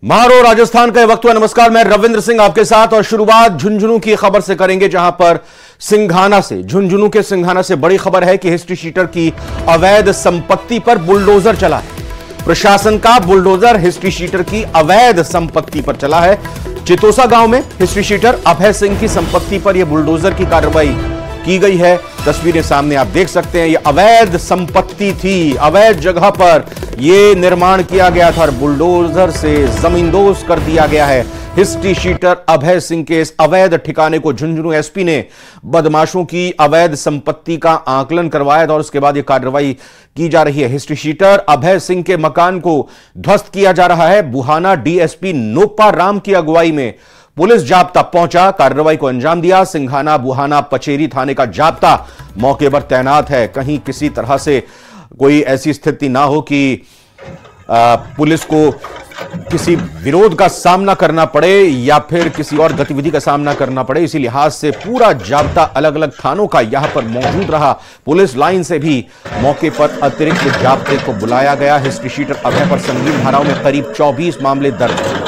महारो राजस्थान का वक्त हुआ। नमस्कार, मैं रविंद्र सिंह आपके साथ और शुरुआत झुंझुनू की खबर से करेंगे, जहां पर सिंघाना से, झुंझुनू के सिंघाना से बड़ी खबर है कि हिस्ट्री शीटर की अवैध संपत्ति पर बुलडोजर चला है। प्रशासन का बुलडोजर हिस्ट्री शीटर की अवैध संपत्ति पर चला है। चितोसा गांव में हिस्ट्री शीटर अभय सिंह की संपत्ति पर यह बुलडोजर की कार्रवाई की गई है। तस्वीरें सामने आप देख सकते हैं। यह अवैध संपत्ति थी, अवैध जगह पर यह निर्माण किया गया था और बुलडोजर से जमींदोज कर दिया गया है। हिस्ट्री शीटर अभय सिंह के इस अवैध ठिकाने को झुंझुनू एसपी ने बदमाशों की अवैध संपत्ति का आकलन करवाया था और उसके बाद यह कार्रवाई की जा रही है। हिस्ट्री शीटर अभय सिंह के मकान को ध्वस्त किया जा रहा है। बुहाना डीएसपी नोपा राम की अगुवाई में पुलिस जाब्ता पहुंचा, कार्रवाई को अंजाम दिया। सिंघाना बुहाना पचेरी थाने का जाब्ता मौके पर तैनात है। कहीं किसी तरह से कोई ऐसी स्थिति ना हो कि पुलिस को किसी विरोध का सामना करना पड़े या फिर किसी और गतिविधि का सामना करना पड़े, इसी लिहाज से पूरा जाब्ता अलग अलग थानों का यहां पर मौजूद रहा। पुलिस लाइन से भी मौके पर अतिरिक्त जाब्ते को बुलाया गया। हिस्ट्री शीटर अभय पर संगीन धाराओं में करीब 24 मामले दर्ज हैं।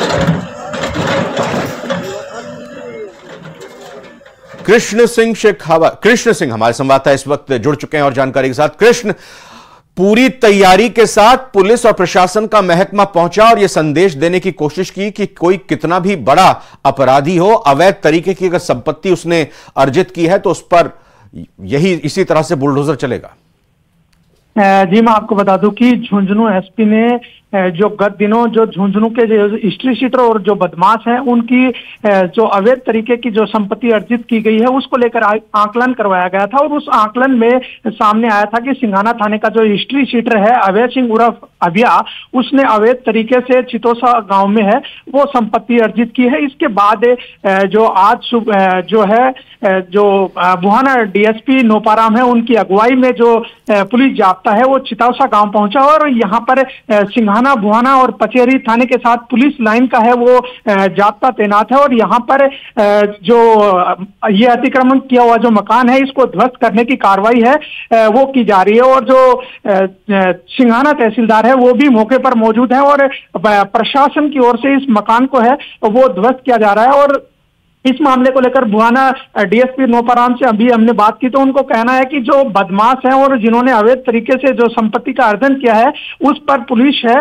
कृष्ण सिंह हमारे संवाददाता इस वक्त जुड़ चुके हैं और जानकारी के साथ। कृष्ण, पूरी तैयारी के साथ पुलिस और प्रशासन का महकमा पहुंचा और यह संदेश देने की कोशिश की कि कोई कितना भी बड़ा अपराधी हो, अवैध तरीके की अगर संपत्ति उसने अर्जित की है तो उस पर इसी तरह से बुलडोजर चलेगा। जी, मैं आपको बता दूं कि झुंझुनू एसपी ने जो गत दिनों जो झुंझुनू के जो हिस्ट्री शीटर और जो बदमाश हैं उनकी जो अवैध तरीके की जो संपत्ति अर्जित की गई है उसको लेकर आकलन करवाया गया था और उस आकलन में सामने आया था कि सिंघाना थाने का जो हिस्ट्री शीटर है अभय सिंह उर्फ अभिया, उसने अवैध तरीके से चितोसा गांव में है वो संपत्ति अर्जित की है। इसके बाद जो आज जो है जो बुहाना डीएसपी नोपाराम है उनकी अगुवाई में जो पुलिस जाब्ता है वो चितोसा गांव पहुंचा और यहाँ पर सिंघाना बुहाना और पचेरी थाने के साथ पुलिस लाइन का है वो जाब्ता तैनात है और यहाँ पर जो ये अतिक्रमण किया हुआ जो मकान है इसको ध्वस्त करने की कार्रवाई है वो की जा रही है और जो सिंघाना तहसीलदार है वो भी मौके पर मौजूद है और प्रशासन की ओर से इस मकान को है वो ध्वस्त किया जा रहा है। और इस मामले को लेकर बुहाना डीएसपी नोपाराम से अभी हमने बात की तो उनको कहना है कि जो बदमाश हैं और जिन्होंने अवैध तरीके से जो संपत्ति का अर्जन किया है उस पर पुलिस है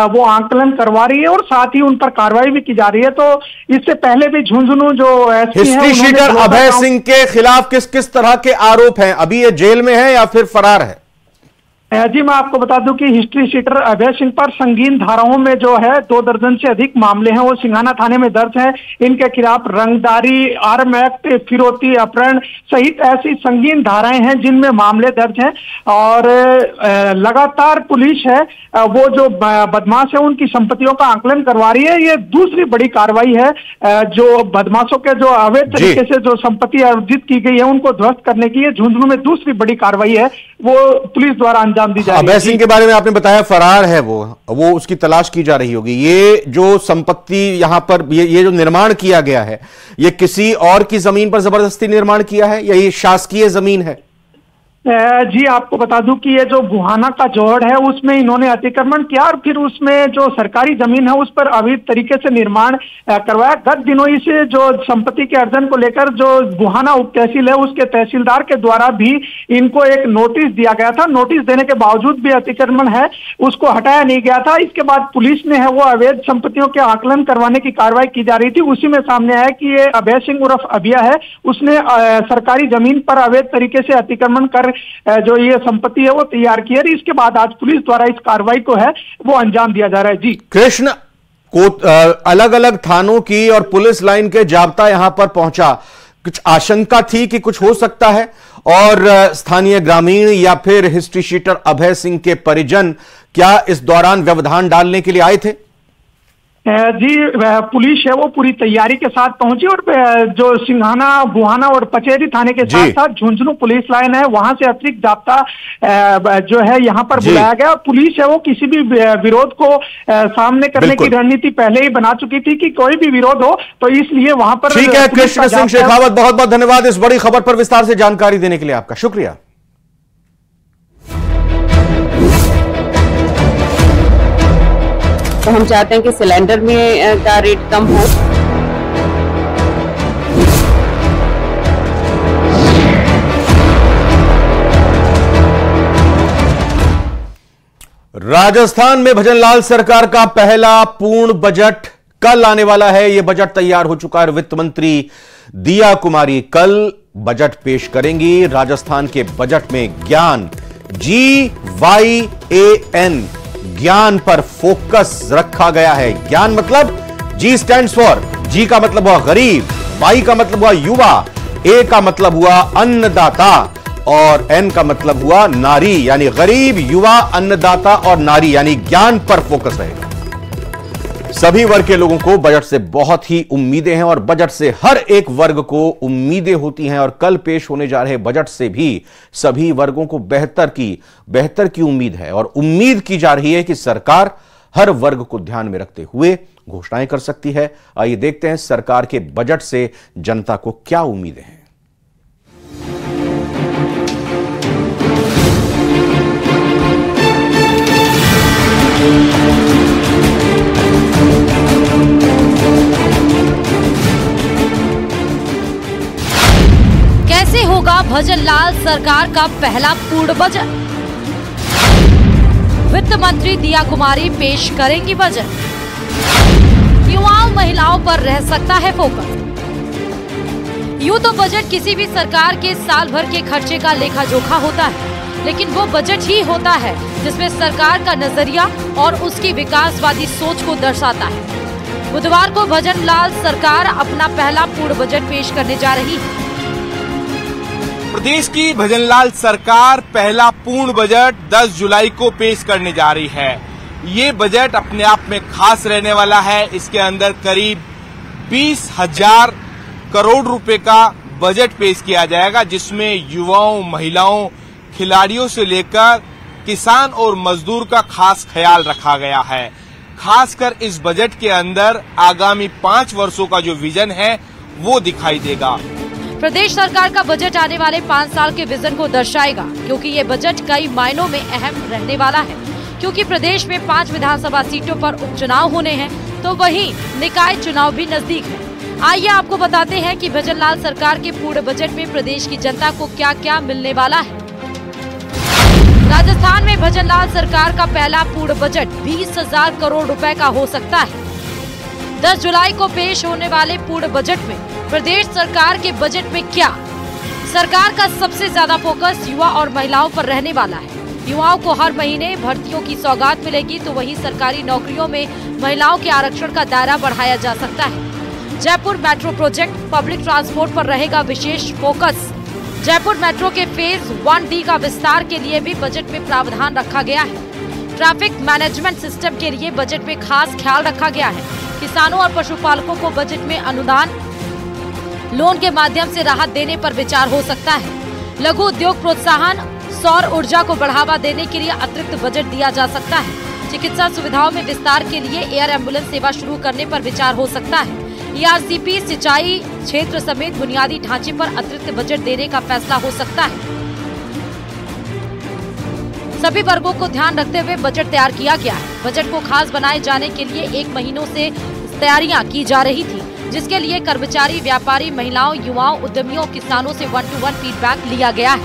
वो आकलन करवा रही है और साथ ही उन पर कार्रवाई भी की जा रही है। तो इससे पहले भी झुंझुनू जो हिस्ट्री शीटर अभय सिंह के खिलाफ किस किस तरह के आरोप हैं? अभी ये जेल में है या फिर फरार है? जी, मैं आपको बता दूं कि हिस्ट्री शीटर अभय सिंह पर संगीन धाराओं में जो है 2 दर्जन से अधिक मामले हैं वो सिंघाना थाने में दर्ज हैं। इनके खिलाफ रंगदारी, आर्म एक्ट, फिरौती, अपहरण सहित ऐसी संगीन धाराएं हैं जिनमें मामले दर्ज हैं और लगातार पुलिस है वो जो बदमाश है उनकी संपत्तियों का आकलन करवा रही है। ये दूसरी बड़ी कार्रवाई है जो बदमाशों के जो अवैध तरीके से जो संपत्ति अर्जित की गई है उनको ध्वस्त करने की है झुंझुनू में दूसरी बड़ी कार्रवाई है वो पुलिस द्वारा अभय सिंह के बारे में आपने बताया फरार है वो उसकी तलाश की जा रही होगी। ये जो संपत्ति यहां पर ये जो निर्माण किया गया है ये किसी और की जमीन पर जबरदस्ती निर्माण किया है या ये शासकीय जमीन है? जी, आपको बता दूं कि ये जो बुहाना का जोड़ है उसमें इन्होंने अतिक्रमण किया और फिर उसमें जो सरकारी जमीन है उस पर अवैध तरीके से निर्माण करवाया। गत दिनों इस जो संपत्ति के अर्जन को लेकर जो बुहाना उप तहसील है उसके तहसीलदार के द्वारा भी इनको एक नोटिस दिया गया था। नोटिस देने के बावजूद भी अतिक्रमण है उसको हटाया नहीं गया था। इसके बाद पुलिस ने है वो अवैध संपत्तियों के आकलन करवाने की कार्रवाई की जा रही थी। उसी में सामने आया कि ये अभय सिंह उर्फ अभिया है उसने सरकारी जमीन पर अवैध तरीके से अतिक्रमण कर जो ये संपत्ति है वो तैयार की है। इसके बाद आज पुलिस द्वारा इस कार्रवाई को है वो अंजाम दिया जा रहा है। जी कृष्ण, को अलग अलग थानों की और पुलिस लाइन के जाब्ता यहां पर पहुंचा, कुछ आशंका थी कि कुछ हो सकता है और स्थानीय ग्रामीण या फिर हिस्ट्री शीटर अभय सिंह के परिजन क्या इस दौरान व्यवधान डालने के लिए आए थे? जी, पुलिस है वो पूरी तैयारी के साथ पहुंची और जो सिंघाना बुहाना और पचेरी थाने के साथ साथ झुंझुनू पुलिस लाइन है वहां से अतिरिक्त जाब्ता जो है यहाँ पर बुलाया गया। पुलिस है वो किसी भी विरोध को सामने करने की रणनीति पहले ही बना चुकी थी कि कोई भी विरोध हो तो इसलिए वहां पर। ठीक है कृष्ण सिंह शेखावत, बहुत बहुत धन्यवाद इस बड़ी खबर पर विस्तार से जानकारी देने के लिए, आपका शुक्रिया। तो हम चाहते हैं कि सिलेंडर में का रेट कम हो। राजस्थान में भजनलाल सरकार का पहला पूर्ण बजट कल आने वाला है। यह बजट तैयार हो चुका है। वित्त मंत्री दिया कुमारी कल बजट पेश करेंगी। राजस्थान के बजट में ज्ञान GYAN ज्ञान पर फोकस रखा गया है। ज्ञान मतलब G स्टैंड्स फॉर, G का मतलब हुआ गरीब, Y का मतलब हुआ युवा, A का मतलब हुआ अन्नदाता और N का मतलब हुआ नारी, यानी गरीब, युवा, अन्नदाता और नारी, यानी ज्ञान पर फोकस रहेगा। सभी वर्ग के लोगों को बजट से बहुत ही उम्मीदें हैं और बजट से हर एक वर्ग को उम्मीदें होती हैं और कल पेश होने जा रहे बजट से भी सभी वर्गों को बेहतर की उम्मीद है और उम्मीद की जा रही है कि सरकार हर वर्ग को ध्यान में रखते हुए घोषणाएं कर सकती है। आइए देखते हैं सरकार के बजट से जनता को क्या उम्मीदें हैं। कैसे होगा भजनलाल सरकार का पहला पूर्ण बजट? वित्त मंत्री दिया कुमारी पेश करेंगी बजट। युवाओं महिलाओं पर रह सकता है फोकस। यूं तो बजट किसी भी सरकार के साल भर के खर्चे का लेखा जोखा होता है, लेकिन वो बजट ही होता है जिसमें सरकार का नजरिया और उसकी विकासवादी सोच को दर्शाता है। बुधवार को भजनलाल सरकार अपना पहला पूर्ण बजट पेश करने जा रही है। प्रदेश की भजनलाल सरकार पहला पूर्ण बजट 10 जुलाई को पेश करने जा रही है। ये बजट अपने आप में खास रहने वाला है। इसके अंदर करीब 20,000 करोड़ रुपए का बजट पेश किया जाएगा, जिसमें युवाओं, महिलाओं, खिलाड़ियों से लेकर किसान और मजदूर का खास ख्याल रखा गया है। खासकर इस बजट के अंदर आगामी 5 वर्षों का जो विजन है वो दिखाई देगा। प्रदेश सरकार का बजट आने वाले 5 साल के विजन को दर्शाएगा, क्योंकि ये बजट कई मायनों में अहम रहने वाला है। क्योंकि प्रदेश में 5 विधानसभा सीटों पर उपचुनाव होने हैं, तो वहीं निकाय चुनाव भी नजदीक है। आइए आपको बताते हैं कि भजनलाल सरकार के पूर्ण बजट में प्रदेश की जनता को क्या क्या मिलने वाला है। राजस्थान में भजनलाल सरकार का पहला पूर्ण बजट 20,000 करोड़ रुपए का हो सकता है। 10 जुलाई को पेश होने वाले पूर्ण बजट में प्रदेश सरकार के बजट में क्या? सरकार का सबसे ज्यादा फोकस युवा और महिलाओं पर रहने वाला है। युवाओं को हर महीने भर्तियों की सौगात मिलेगी, तो वहीं सरकारी नौकरियों में महिलाओं के आरक्षण का दायरा बढ़ाया जा सकता है। Jaipur metro project, public transport पर रहेगा विशेष फोकस। जयपुर मेट्रो के फेज 1D का विस्तार के लिए भी बजट में प्रावधान रखा गया है। ट्रैफिक मैनेजमेंट सिस्टम के लिए बजट में खास ख्याल रखा गया है। किसानों और पशुपालकों को बजट में अनुदान, लोन के माध्यम से राहत देने पर विचार हो सकता है। लघु उद्योग प्रोत्साहन, सौर ऊर्जा को बढ़ावा देने के लिए अतिरिक्त बजट दिया जा सकता है। चिकित्सा सुविधाओं में विस्तार के लिए एयर एम्बुलेंस सेवा शुरू करने पर विचार हो सकता है। ERCP सिंचाई क्षेत्र समेत बुनियादी ढांचे पर अतिरिक्त बजट देने का फैसला हो सकता है। सभी वर्गों को ध्यान रखते हुए बजट तैयार किया गया है। बजट को खास बनाए जाने के लिए 1 महीनों से तैयारियां की जा रही थी, जिसके लिए कर्मचारी, व्यापारी, महिलाओं, युवाओं, उद्यमियों, किसानों से 1-to-1 फीडबैक लिया गया है।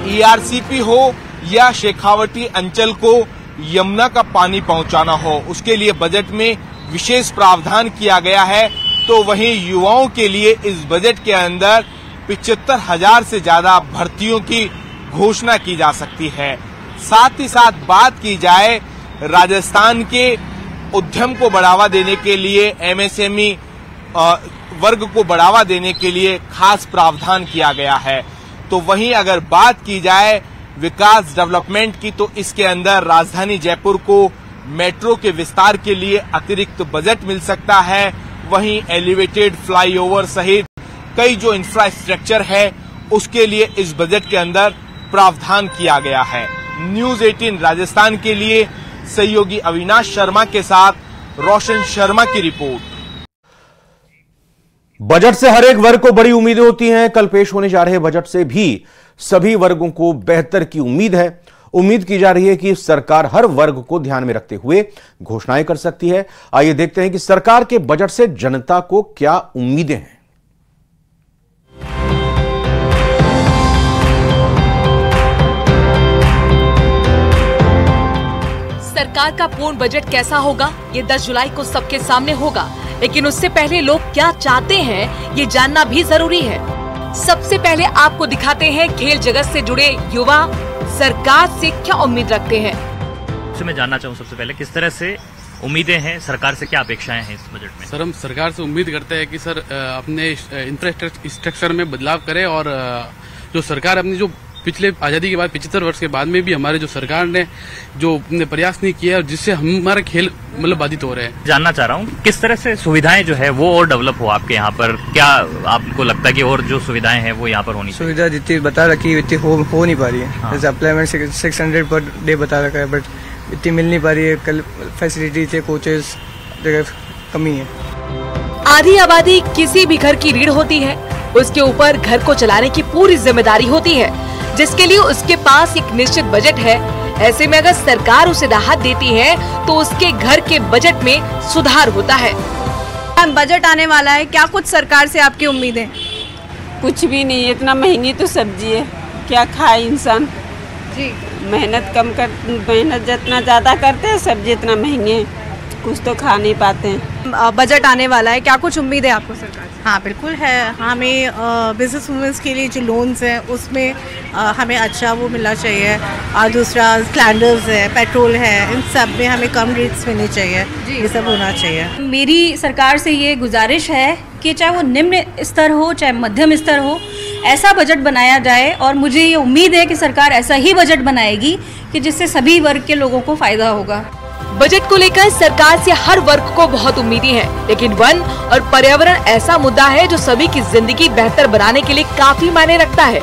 ERCP हो या शेखावटी अंचल को यमुना का पानी पहुंचाना हो, उसके लिए बजट में विशेष प्रावधान किया गया है। तो वहीं युवाओं के लिए इस बजट के अंदर 75,000 से ज्यादा भर्तियों की घोषणा की जा सकती है। साथ ही साथ बात की जाए राजस्थान के उद्यम को बढ़ावा देने के लिए, MSME वर्ग को बढ़ावा देने के लिए खास प्रावधान किया गया है। तो वहीं अगर बात की जाए विकास डेवलपमेंट की, तो इसके अंदर राजधानी जयपुर को मेट्रो के विस्तार के लिए अतिरिक्त बजट मिल सकता है। वहीं एलिवेटेड फ्लाईओवर सहित कई जो इंफ्रास्ट्रक्चर है उसके लिए इस बजट के अंदर प्रावधान किया गया है। न्यूज 18 राजस्थान के लिए सहयोगी अविनाश शर्मा के साथ रोशन शर्मा की रिपोर्ट। बजट से हर एक वर्ग को बड़ी उम्मीदें होती हैं। कल पेश होने जा रहे बजट से भी सभी वर्गों को बेहतर की उम्मीद है। उम्मीद की जा रही है कि सरकार हर वर्ग को ध्यान में रखते हुए घोषणाएं कर सकती है। आइए देखते हैं कि सरकार के बजट से जनता को क्या उम्मीदें हैं। सरकार का पूर्ण बजट कैसा होगा, ये 10 जुलाई को सबके सामने होगा, लेकिन उससे पहले लोग क्या चाहते हैं ये जानना भी जरूरी है। सबसे पहले आपको दिखाते हैं खेल जगत से जुड़े युवा सरकार से क्या उम्मीद रखते हैं। मैं जानना चाहूँ सबसे पहले किस तरह से उम्मीदें हैं, सरकार से क्या अपेक्षाएं हैं इस बजट में? सर, हम सरकार से उम्मीद करते हैं कि सर अपने इंफ्रास्ट्रक्चर में बदलाव करे और जो सरकार अपनी जो पिछले आजादी के बाद 75 वर्ष के बाद में भी हमारे जो सरकार ने जो प्रयास नहीं किया और जिससे हमारा खेल मतलब बाधित हो रहे हैं। जानना चाह रहा हूँ किस तरह से सुविधाएं जो है वो और डेवलप हो आपके यहाँ पर, क्या आपको लगता है कि और जो सुविधाएं हैं वो यहाँ पर होनी चाहिए? सुविधा जितनी बता रखी है इतनी हो नहीं पा रही है। जैसे अप्लाईमेंट 600 पर डे बता रखा है, बट इतनी मिल नहीं पा रही है। कल फैसिलिटी थे, कोचेस जगह कमी है। आधी आबादी किसी भी घर की रीढ़ होती है, उसके ऊपर घर को चलाने की पूरी जिम्मेदारी होती है, जिसके लिए उसके पास एक निश्चित बजट है। ऐसे में अगर सरकार उसे राहत देती है तो उसके घर के बजट में सुधार होता है। बजट आने वाला है, क्या कुछ सरकार से आपकी उम्मीद है? कुछ भी नहीं, इतना महंगी तो सब्जी है, क्या खाए इंसान जी। मेहनत जितना ज्यादा करते हैं, सब्जी इतना महंगे है, कुछ तो खा नहीं पाते हैं। बजट आने वाला है, क्या कुछ उम्मीद है आपको सरकार से? हाँ बिल्कुल है, हमें बिजनेस वुमेंस के लिए जो लोन्स हैं उसमें हमें अच्छा वो मिलना चाहिए, और दूसरा सिलेंडर्स है, पेट्रोल है, इन सब में हमें कम रेट्स मिलने चाहिए, ये सब होना चाहिए। मेरी सरकार से ये गुजारिश है कि चाहे वो निम्न स्तर हो चाहे मध्यम स्तर हो, ऐसा बजट बनाया जाए, और मुझे ये उम्मीद है कि सरकार ऐसा ही बजट बनाएगी कि जिससे सभी वर्ग के लोगों को फायदा होगा। बजट को लेकर सरकार से हर वर्ग को बहुत उम्मीदें हैं, लेकिन वन और पर्यावरण ऐसा मुद्दा है जो सभी की जिंदगी बेहतर बनाने के लिए काफी मायने रखता है।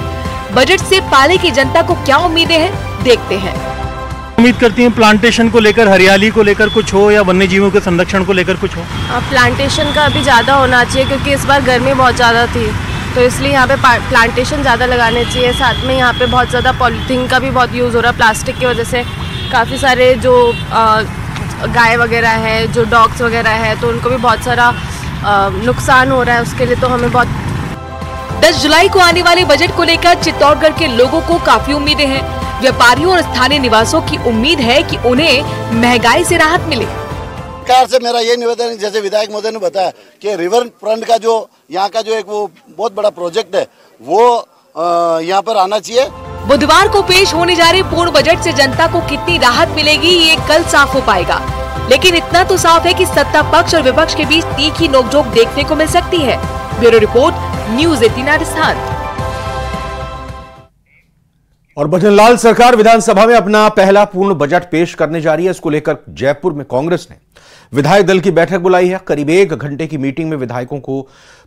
बजट से पाले की जनता को क्या उम्मीदें हैं, देखते हैं। उम्मीद करती हैं प्लांटेशन को लेकर, हरियाली को लेकर कुछ हो, या वन्य जीवों के संरक्षण को लेकर कुछ हो? प्लांटेशन का अभी ज़्यादा होना चाहिए, क्योंकि इस बार गर्मी बहुत ज़्यादा थी, तो इसलिए यहाँ पे प्लांटेशन ज़्यादा लगाने चाहिए। साथ में यहाँ पे बहुत ज़्यादा पॉलीथीन का भी बहुत यूज़ हो रहा है, प्लास्टिक की वजह से काफ़ी सारे जो गाय वगैरह है, जो डॉग्स वगैरह है, तो उनको भी बहुत सारा नुकसान हो रहा है, उसके लिए तो हमें बहुत। 10 जुलाई को आने वाले बजट को लेकर चित्तौड़गढ़ के लोगों को काफी उम्मीदें हैं। व्यापारियों और स्थानीय निवासियों की उम्मीद है कि उन्हें महंगाई से राहत मिले। सरकार से मेरा ये निवेदन है, जैसे विधायक महोदय ने बताया कि रिवर फ्रंट का जो यहाँ का जो एक वो बहुत बड़ा प्रोजेक्ट है वो यहाँ पर आना चाहिए। बुधवार को पेश होने जा रहे पूर्ण बजट से जनता को कितनी राहत मिलेगी ये कल साफ हो पाएगा, लेकिन इतना तो साफ है कि सत्ता पक्ष और विपक्ष के बीच तीखी नोकझोंक देखने को मिल सकती है। Bureau report, news 18 Rajasthan. और भजनलाल सरकार विधानसभा में अपना पहला पूर्ण बजट पेश करने जा रही है। इसको लेकर जयपुर में कांग्रेस ने विधायक दल की बैठक बुलाई है। करीब 1 घंटे की मीटिंग में विधायकों को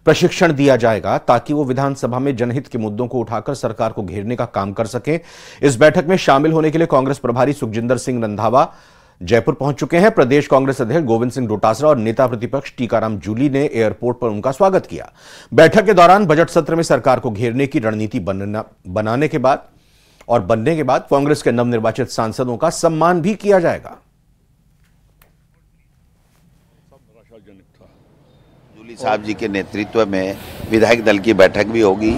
प्रशिक्षण दिया जाएगा ताकि वो विधानसभा में जनहित के मुद्दों को उठाकर सरकार को घेरने का काम कर सकें। इस बैठक में शामिल होने के लिए कांग्रेस प्रभारी सुखजिंदर सिंह रंधावा जयपुर पहुंच चुके हैं। प्रदेश कांग्रेस अध्यक्ष गोविंद सिंह डोटासरा और नेता प्रतिपक्ष टीकाराम जूली ने एयरपोर्ट पर उनका स्वागत किया। बैठक के दौरान बजट सत्र में सरकार को घेरने की रणनीति बनने के बाद कांग्रेस के नवनिर्वाचित सांसदों का सम्मान भी किया जाएगा। जूली साहब जी के नेतृत्व में विधायक दल की बैठक भी होगी।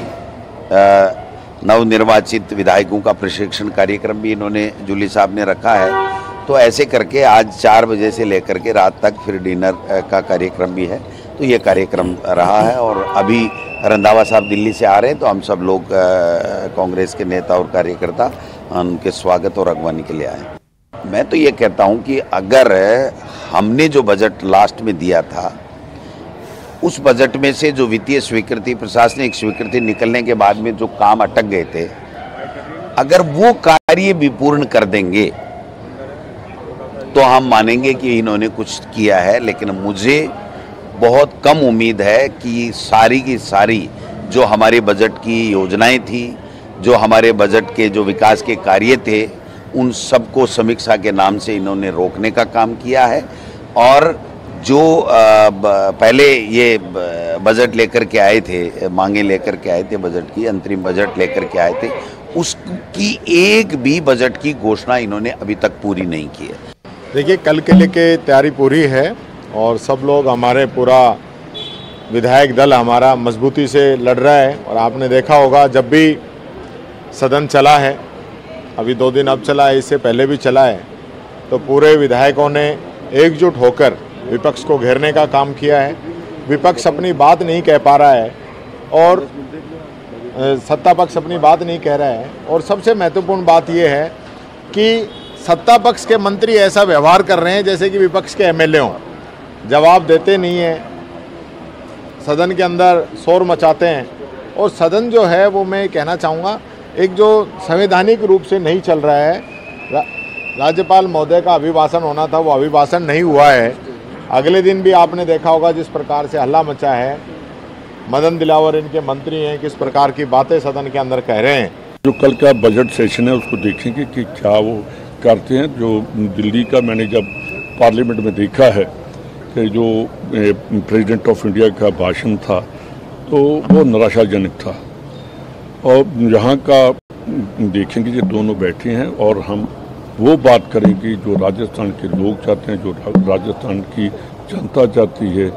नवनिर्वाचित विधायकों का प्रशिक्षण कार्यक्रम भी इन्होंने जूली साहब ने रखा है। तो ऐसे करके आज 4 बजे से लेकर के रात तक फिर डिनर का कार्यक्रम भी है। तो ये कार्यक्रम रहा है और अभी रंधावा साहब दिल्ली से आ रहे हैं, तो हम सब लोग कांग्रेस के नेता और कार्यकर्ता उनके स्वागत और अगवानी के लिए आए। मैं तो ये कहता हूँ कि अगर हमने जो बजट लास्ट में दिया था उस बजट में से जो वित्तीय स्वीकृति, प्रशासनिक स्वीकृति निकलने के बाद में जो काम अटक गए थे, अगर वो कार्य भी पूर्ण कर देंगे तो हम मानेंगे कि इन्होंने कुछ किया है। लेकिन मुझे बहुत कम उम्मीद है कि सारी की सारी जो हमारे बजट की योजनाएं थी, जो हमारे बजट के जो विकास के कार्य थे, उन सबको समीक्षा के नाम से इन्होंने रोकने का काम किया है। और जो पहले ये बजट लेकर के आए थे, मांगे लेकर के आए थे, बजट की अंतरिम बजट लेकर के आए थे, उसकी एक भी बजट की घोषणा इन्होंने अभी तक पूरी नहीं की है। देखिए, कल के लिए के तैयारी पूरी है और सब लोग, हमारे पूरा विधायक दल हमारा मजबूती से लड़ रहा है। और आपने देखा होगा, जब भी सदन चला है, अभी 2 दिन अब चला है, इससे पहले भी चला है, तो पूरे विधायकों ने एकजुट होकर विपक्ष को घेरने का काम किया है। विपक्ष अपनी बात नहीं कह पा रहा है और सत्ता पक्ष अपनी बात नहीं कह रहा है। और सबसे महत्वपूर्ण बात यह है कि सत्ता पक्ष के मंत्री ऐसा व्यवहार कर रहे हैं जैसे कि विपक्ष के एमएलए हों, जवाब देते नहीं हैं, सदन के अंदर शोर मचाते हैं। और सदन जो है वो, मैं कहना चाहूँगा, एक जो संवैधानिक रूप से नहीं चल रहा है। राज्यपाल महोदय का अभिभाषण होना था, वो अभिभाषण नहीं हुआ है। अगले दिन भी आपने देखा होगा जिस प्रकार से हल्ला मचा है, मदन दिलावर इनके मंत्री हैं, किस प्रकार की बातें सदन के अंदर कह रहे हैं। जो कल का बजट सेशन है उसको देखेंगे कि क्या वो करते हैं। जो दिल्ली का मैंने जब पार्लियामेंट में देखा है कि जो प्रेसिडेंट ऑफ इंडिया का भाषण था तो वो निराशाजनक था। और यहाँ का देखेंगे कि दोनों बैठे हैं और हम वो बात करेंगे जो राजस्थान के लोग चाहते हैं, जो राजस्थान की जनता चाहती है,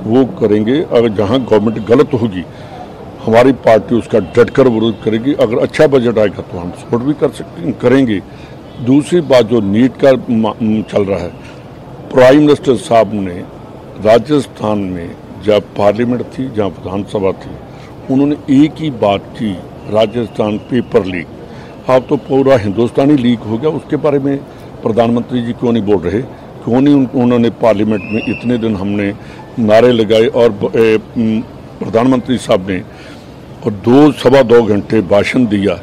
वो करेंगे। अगर जहाँ गवर्नमेंट गलत होगी, हमारी पार्टी उसका डटकर विरोध करेगी। अगर अच्छा बजट आएगा तो हम सपोर्ट भी करेंगे। दूसरी बात, जो नीट का चल रहा है, प्राइम मिनिस्टर साहब ने राजस्थान में जब पार्लियामेंट थी, जहाँ विधानसभा थी, उन्होंने एक ही बात की, राजस्थान पेपर लीक। अब तो पूरा हिंदुस्तानी लीक हो गया, उसके बारे में प्रधानमंत्री जी क्यों नहीं बोल रहे? क्यों नहीं उन्होंने पार्लियामेंट में इतने दिन हमने नारे लगाए और प्रधानमंत्री साहब ने और 2-2.25 घंटे भाषण दिया,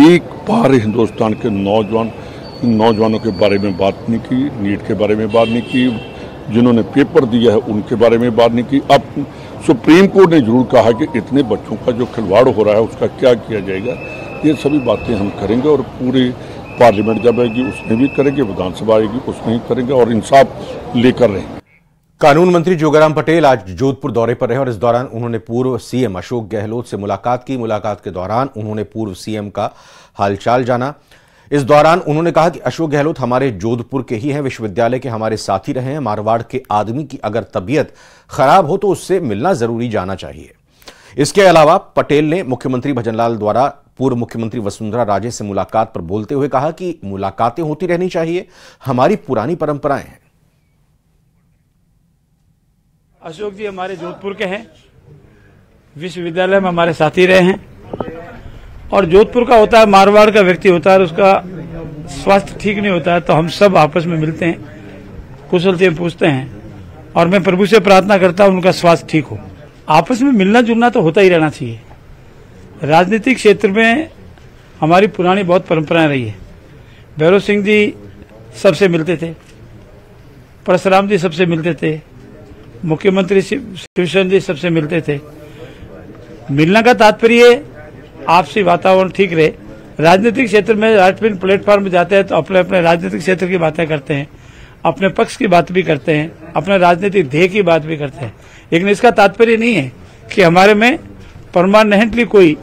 एक बार हिंदुस्तान के नौजवानों के बारे में बात नहीं की, नीट के बारे में बात नहीं की, जिन्होंने पेपर दिया है उनके बारे में बात नहीं की। अब सुप्रीम कोर्ट ने जरूर कहा कि इतने बच्चों का जो खिलवाड़ हो रहा है उसका क्या किया जाएगा। ये सभी बातें हम करेंगे और पूरी पार्लियामेंट जब आएगी उसमें भी करेंगे, विधानसभा आएगी उसमें भी करेंगे और इंसाफ लेकर रहेंगे। कानून मंत्री जोगाराम पटेल आज जोधपुर दौरे पर रहे और इस दौरान उन्होंने पूर्व सीएम अशोक गहलोत से मुलाकात की। मुलाकात के दौरान उन्होंने पूर्व सीएम का हालचाल जाना। इस दौरान उन्होंने कहा कि अशोक गहलोत हमारे जोधपुर के ही हैं, विश्वविद्यालय के हमारे साथी रहे हैं। मारवाड़ के आदमी की अगर तबीयत खराब हो तो उससे मिलना जरूरी जाना चाहिए। इसके अलावा पटेल ने मुख्यमंत्री भजनलाल द्वारा पूर्व मुख्यमंत्री वसुंधरा राजे से मुलाकात पर बोलते हुए कहा कि मुलाकातें होती रहनी चाहिए, हमारी पुरानी परंपराएं हैं। अशोक जी हमारे जोधपुर के हैं, विश्वविद्यालय में हमारे साथी रहे हैं और जोधपुर का होता है, मारवाड़ का व्यक्ति होता है, उसका स्वास्थ्य ठीक नहीं होता है तो हम सब आपस में मिलते हैं, कुशलता पूछते हैं और मैं प्रभु से प्रार्थना करता हूं उनका स्वास्थ्य ठीक हो। आपस में मिलना जुलना तो होता ही रहना चाहिए। राजनीतिक क्षेत्र में हमारी पुरानी बहुत परंपराएं रही है। भैरव सिंह जी सबसे मिलते थे, परशुराम जी सबसे मिलते थे, मुख्यमंत्री शिवसेना जी सबसे मिलते थे। मिलने का तात्पर्य आपसी वातावरण ठीक रहे। राजनीतिक क्षेत्र में राजनीतिक प्लेटफॉर्म में जाते हैं तो अपने अपने राजनीतिक क्षेत्र की बातें करते हैं, अपने पक्ष की बात भी करते हैं, अपने राजनीतिक ध्येय की बात भी करते हैं, लेकिन इसका तात्पर्य नहीं है कि हमारे में परमानेंटली कोई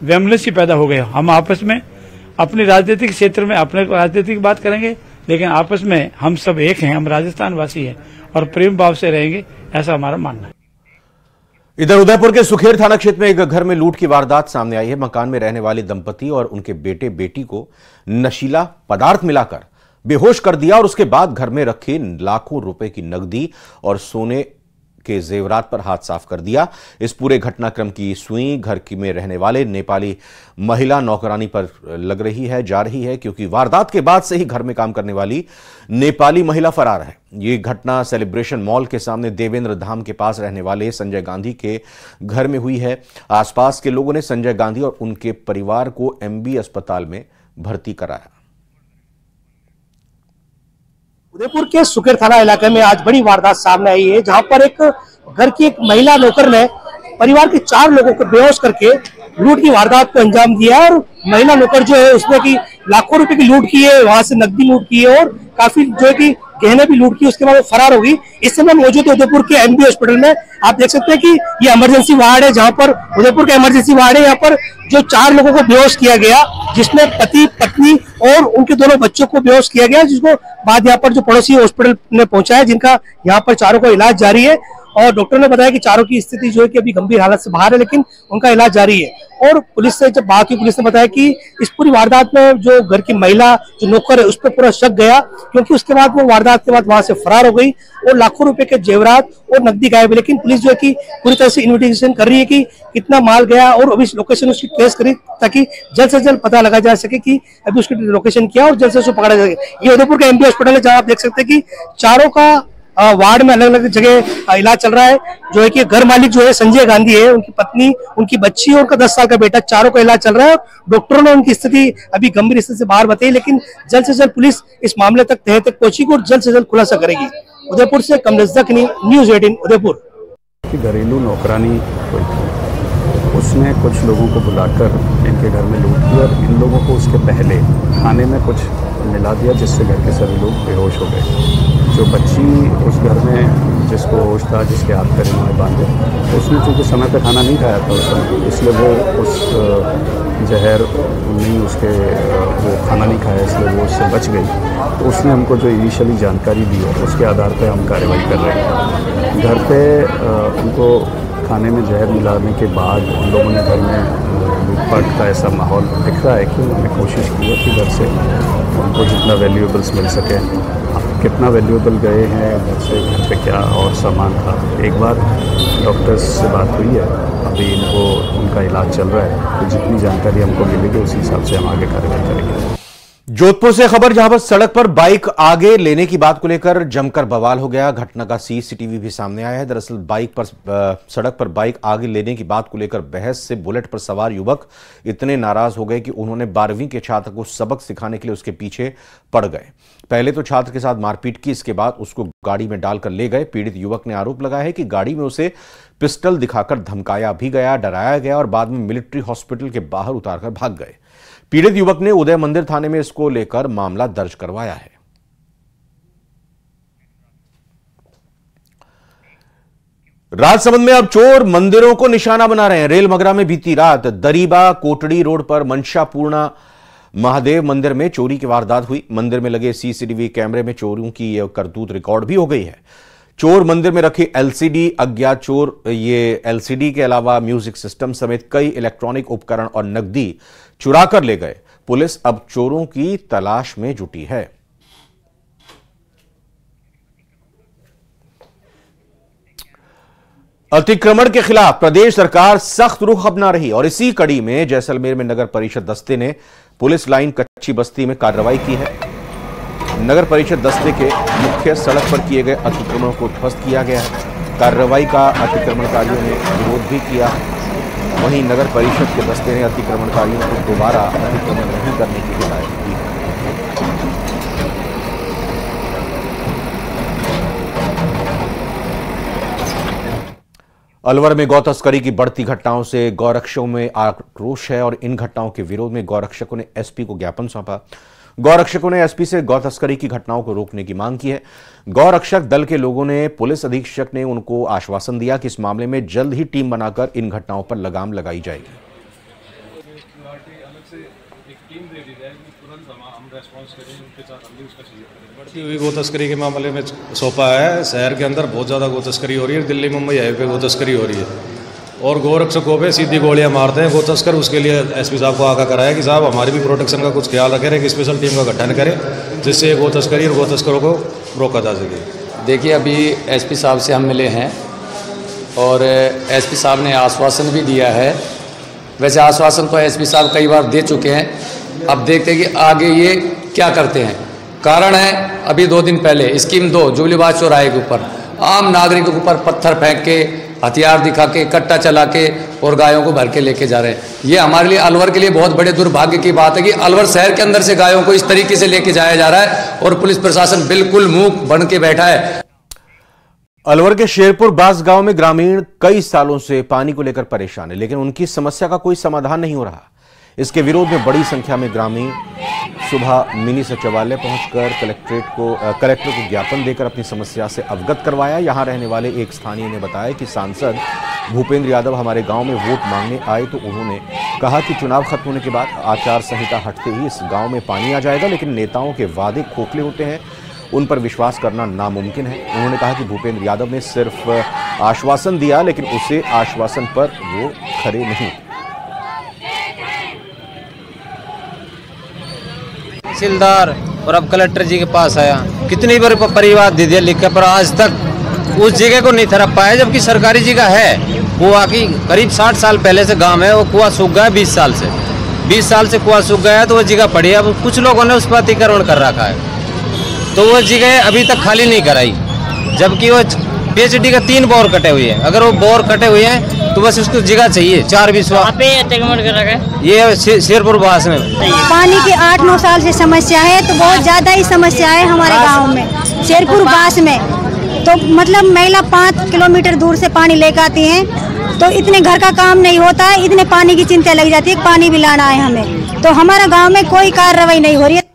वेमनेस पैदा हो गया। हम आपस में अपनी राजनीतिक क्षेत्र में अपने राजनीतिक बात करेंगे, लेकिन आपस में हम सब एक हैं, हम राजस्थान वासी हैं और प्रेम भाव से रहेंगे, ऐसा हमारा मानना है। इधर उदयपुर के सुखेर थाना क्षेत्र में एक घर में लूट की वारदात सामने आई है। मकान में रहने वाले दंपति और उनके बेटे बेटी को नशीला पदार्थ मिलाकर बेहोश कर दिया और उसके बाद घर में रखे लाखों रुपए की नकदी और सोने के जेवरात पर हाथ साफ कर दिया। इस पूरे घटनाक्रम की सुई घर में रहने वाले नेपाली महिला नौकरानी पर लग रही है, जा रही है, क्योंकि वारदात के बाद से ही घर में काम करने वाली नेपाली महिला फरार है। ये घटना सेलिब्रेशन मॉल के सामने देवेंद्र धाम के पास रहने वाले संजय गांधी के घर में हुई है। आसपास के लोगों ने संजय गांधी और उनके परिवार को एमबी अस्पताल में भर्ती कराया। उदयपुर के सुखेर थाना इलाके में आज बड़ी वारदात सामने आई है, जहां पर एक घर की एक महिला नौकर ने परिवार के 4 लोगों को बेहोश करके लूट की वारदात को अंजाम दिया। और महिला नौकर जो है उसने की लाखों रुपए की लूट की है, वहां से नकदी लूट की है और काफी जो है कि कहने भी लूट की, उसके बाद वो फरार हो गई। इस समय मौजूद है उदयपुर के एमबी हॉस्पिटल में। आप देख सकते हैं कि ये इमरजेंसी वार्ड है, जहां पर उदयपुर का इमरजेंसी वार्ड है। यहाँ पर जो 4 लोगों को बेहोश किया गया, जिसमें पति पत्नी और उनके दोनों बच्चों को बेहोश किया गया, जिसको बाद यहाँ पर जो पड़ोसी हॉस्पिटल ने पहुंचाया, जिनका यहाँ पर चारों का इलाज जारी है। और डॉक्टर ने बताया कि चारों की स्थिति जो है कि अभी गंभीर हालत से बाहर है, लेकिन उनका इलाज जारी है। और पुलिस से जब बात हुई, पुलिस ने बताया कि इस पूरी वारदात में जो घर की महिला जो नौकर है उस पर पूरा शक गया, क्योंकि उसके बाद वो वारदात के बाद वहां से फरार हो गई और लाखों रुपए के जेवरात और नकदी गायब है। लेकिन पुलिस जो है कि पूरी तरह से इन्वेस्टिगेशन कर रही है कि कितना माल गया और अभी लोकेशन उसकी ट्रेस करी, ताकि जल्द से जल्द पता लगा जा सके कि अभी उसकी लोकेशन क्या और जल्द से उसको पकड़ा जा सके। ये उदयपुर का एमपी हॉस्पिटल है, जहां आप देख सकते हैं कि चारों का वार्ड में अलग अलग जगह इलाज चल रहा है। जो है कि घर मालिक जो है संजय गांधी है, उनकी पत्नी, उनकी बच्ची और उनका 10 साल का बेटा, चारों का इलाज चल रहा है। डॉक्टरों ने उनकी स्थिति अभी गंभीर स्थिति से बाहर बताई, लेकिन जल्द से जल्द पुलिस इस मामले तक तह तक पहुंचेगी और जल्द से जल्द खुलासा करेगी। उदयपुर से कमलेश दखनी, न्यूज 18 उदयपुर। घरेलू नौकरानी कोई थी, उसने कुछ लोगों को बुलाकर इनके घर में लूट किया और इन लोगों को उसके पहले खाने में कुछ मिला दिया, जिससे घर के सभी लोग बेहोश हो गए। जो बच्ची उस घर में जिसको होश था, जिसके हाथ पैर में बांधे, उसने चूँकि समय पे खाना नहीं खाया था उस समय, इसलिए वो उस जहर नहीं उसके वो खाना नहीं खाया, इसलिए वो उससे बच गई। तो उसने हमको जो इनिशियली जानकारी दी है उसके आधार पे हम कार्रवाई कर रहे हैं। घर पे उनको खाने में जहर मिलाने के बाद उन लोगों ने घर में लूटपाट का ऐसा माहौल दिख रहा है कि उन्होंने कोशिश की है कि घर से उनको जितना वैल्यूएबल्स मिल सके। कितना वैल्यूएबल गए हैं घर से, घर पे क्या और सामान था, एक बार डॉक्टर्स से बात हुई है, अभी इनको उनका इलाज चल रहा है। तो जितनी जानकारी हमको मिलेगी उसी हिसाब से हम आगे कार्रवाई करेंगे। जोधपुर से खबर, जहां पर सड़क पर बाइक आगे लेने की बात को लेकर जमकर बवाल हो गया। घटना का सीसीटीवी भी सामने आया है। दरअसल सड़क पर बाइक आगे लेने की बात को लेकर बहस से बुलेट पर सवार युवक इतने नाराज हो गए कि उन्होंने 12वीं के छात्र को सबक सिखाने के लिए उसके पीछे पड़ गए। पहले तो छात्र के साथ मारपीट की, इसके बाद उसको गाड़ी में डालकर ले गए। पीड़ित युवक ने आरोप लगाया है कि गाड़ी में उसे पिस्टल दिखाकर धमकाया भी गया, डराया गया और बाद में मिलिट्री हॉस्पिटल के बाहर उतारकर भाग गए। पीड़ित युवक ने उदय मंदिर थाने में इसको लेकर मामला दर्ज करवाया है। राजसमंद में अब चोर मंदिरों को निशाना बना रहे हैं। रेल मगरा में बीती रात दरीबा कोटड़ी रोड पर मनशापूर्णा महादेव मंदिर में चोरी की वारदात हुई। मंदिर में लगे सीसीटीवी कैमरे में चोरों की यह करतूत रिकॉर्ड भी हो गई है। चोर मंदिर में रखे एलसीडी, अज्ञात चोर ये एलसीडी के अलावा म्यूजिक सिस्टम समेत कई इलेक्ट्रॉनिक उपकरण और नकदी चुरा कर ले गए। पुलिस अब चोरों की तलाश में जुटी है। अतिक्रमण के खिलाफ प्रदेश सरकार सख्त रुख अपना रही और इसी कड़ी में जैसलमेर में नगर परिषद दस्ते ने पुलिस लाइन कच्ची बस्ती में कार्रवाई की है। नगर परिषद दस्ते के मुख्य सड़क पर किए गए अतिक्रमण को ध्वस्त किया गया है। कार्रवाई का अतिक्रमणकारियों ने विरोध भी किया। वहीं नगर परिषद के दस्ते ने अतिक्रमणकारियों को दोबारा अतिक्रमण नहीं करने की हिदायत दी है। अलवर में गौ तस्करी की बढ़ती घटनाओं से गौरक्षकों में आक्रोश है और इन घटनाओं के विरोध में गौरक्षकों ने एसपी को ज्ञापन सौंपा। गौरक्षकों ने एसपी से गौ तस्करी की घटनाओं को रोकने की मांग की है। गौरक्षक दल के लोगों ने पुलिस अधीक्षक ने उनको आश्वासन दिया कि इस मामले में जल्द ही टीम बनाकर इन घटनाओं पर लगाम लगाई जाएगी। बढ़ती हुई गो तस्करी के मामले में सौंपा है। शहर के अंदर बहुत ज़्यादा गो तस्करी हो रही है। दिल्ली मुंबई हाईवे पे गो तस्करी हो रही है और गोरक्षकों पे सीधी गोलियां मारते हैं गो तस्कर। उसके लिए एसपी साहब को आगाह कराया कि साहब हमारी भी प्रोटेक्शन का कुछ ख्याल रखें, एक स्पेशल टीम का गठन करें जिससे गो तस्करी और गो तस्करों को रोका जा सके। देखिए, अभी एसपी साहब से हम मिले हैं और एसपी साहब ने आश्वासन भी दिया है। वैसे आश्वासन तो एसपी साहब कई बार दे चुके हैं, अब देखते हैं कि आगे ये क्या करते हैं। कारण है, अभी 2 दिन पहले स्कीम 2 जुबलीबाग चौराहे के ऊपर आम नागरिकों के ऊपर पत्थर फेंक के, हथियार दिखा के, कट्टा चला के और गायों को भर के लेके जा रहे हैं। ये हमारे लिए, अलवर के लिए बहुत बड़े दुर्भाग्य की बात है कि अलवर शहर के अंदर से गायों को इस तरीके से लेके जाया जा रहा है और पुलिस प्रशासन बिल्कुल मूक बन के बैठा है। अलवर के शेरपुर बास गांव में ग्रामीण कई सालों से पानी को लेकर परेशान है, लेकिन उनकी समस्या का कोई समाधान नहीं हो रहा। इसके विरोध में बड़ी संख्या में ग्रामीण सुबह मिनी सचिवालय पहुंचकर कलेक्टर को ज्ञापन देकर अपनी समस्या से अवगत करवाया। यहां रहने वाले एक स्थानीय ने बताया कि सांसद भूपेंद्र यादव हमारे गांव में वोट मांगने आए तो उन्होंने कहा कि चुनाव खत्म होने के बाद आचार संहिता हटते ही इस गांव में पानी आ जाएगा, लेकिन नेताओं के वादे खोखले होते हैं, उन पर विश्वास करना नामुमकिन है। उन्होंने कहा कि भूपेंद्र यादव ने सिर्फ आश्वासन दिया, लेकिन उसे आश्वासन पर वो खरे नहीं। तहसीलदार और अब कलेक्टर जी के पास आया, कितनी बार परिवार दे दिया लिख कर, पर आज तक उस जगह को नहीं थरप पाया, जबकि सरकारी जगह है। कुआ की करीब 60 साल पहले से गांव है, वो कुआ सूख गया 20 साल से। 20 साल से कुआ सूख गया तो वो जगह पड़ी है। अब कुछ लोगों ने उस पर अतिक्रमण कर रखा है, तो वो जगह अभी तक खाली नहीं कराई, जबकि वो PhD का 3 बोर कटे हुए हैं। अगर वो बोर कटे हुए हैं तो बस उसको जगह चाहिए 4-20 पे अतिक्रमण कर रखा है। ये शेरपुर बास में पानी की 8-9 साल से समस्या है, तो बहुत ज्यादा ही समस्या है हमारे गाँव में। शेरपुर बास में तो मतलब महिला 5 किलोमीटर दूर से पानी लेकर आती हैं, तो इतने घर का काम नहीं होता है, इतने पानी की चिंता लग जाती है, पानी भी लाना है हमें। तो हमारा गांव में कोई कार्रवाई नहीं हो रही है।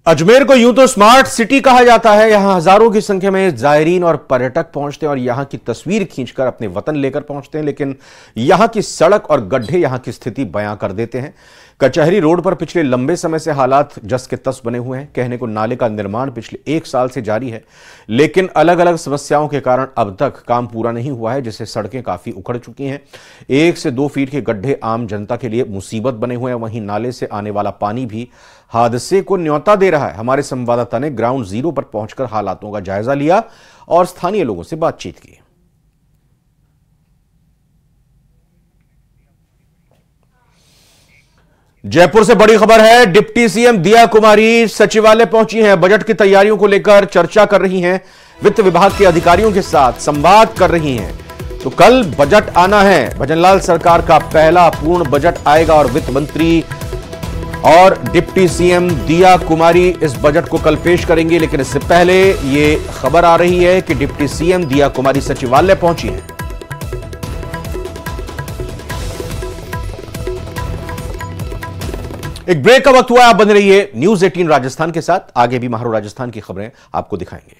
अजमेर को यूं तो स्मार्ट सिटी कहा जाता है। यहां हजारों की संख्या में जायरीन और पर्यटक पहुंचते हैं और यहां की तस्वीर खींचकर अपने वतन लेकर पहुंचते हैं, लेकिन यहां की सड़क और गड्ढे यहां की स्थिति बयां कर देते हैं। कचहरी रोड पर पिछले लंबे समय से हालात जस के तस बने हुए हैं। कहने को नाले का निर्माण पिछले 1 साल से जारी है, लेकिन अलग अलग समस्याओं के कारण अब तक काम पूरा नहीं हुआ है, जिससे सड़कें काफी उखड़ चुकी हैं। 1 से 2 फीट के गड्ढे आम जनता के लिए मुसीबत बने हुए हैं। वहीं नाले से आने वाला पानी भी हादसे को न्योता दे रहा है। हमारे संवाददाता ने ग्राउंड जीरो पर पहुंचकर हालातों का जायजा लिया और स्थानीय लोगों से बातचीत की। जयपुर से बड़ी खबर है। डिप्टी सीएम दिया कुमारी सचिवालय पहुंची हैं, बजट की तैयारियों को लेकर चर्चा कर रही हैं, वित्त विभाग के अधिकारियों के साथ संवाद कर रही हैं। तो कल बजट आना है, भजनलाल सरकार का पहला पूर्ण बजट आएगा और वित्त मंत्री और डिप्टी सीएम दिया कुमारी इस बजट को कल पेश करेंगे। लेकिन इससे पहले ये खबर आ रही है कि डिप्टी सीएम दिया कुमारी सचिवालय पहुंची हैं। एक ब्रेक का वक्त हुआ, आप बने रहिए न्यूज 18 राजस्थान के साथ। आगे भी महारो राजस्थान की खबरें आपको दिखाएंगे।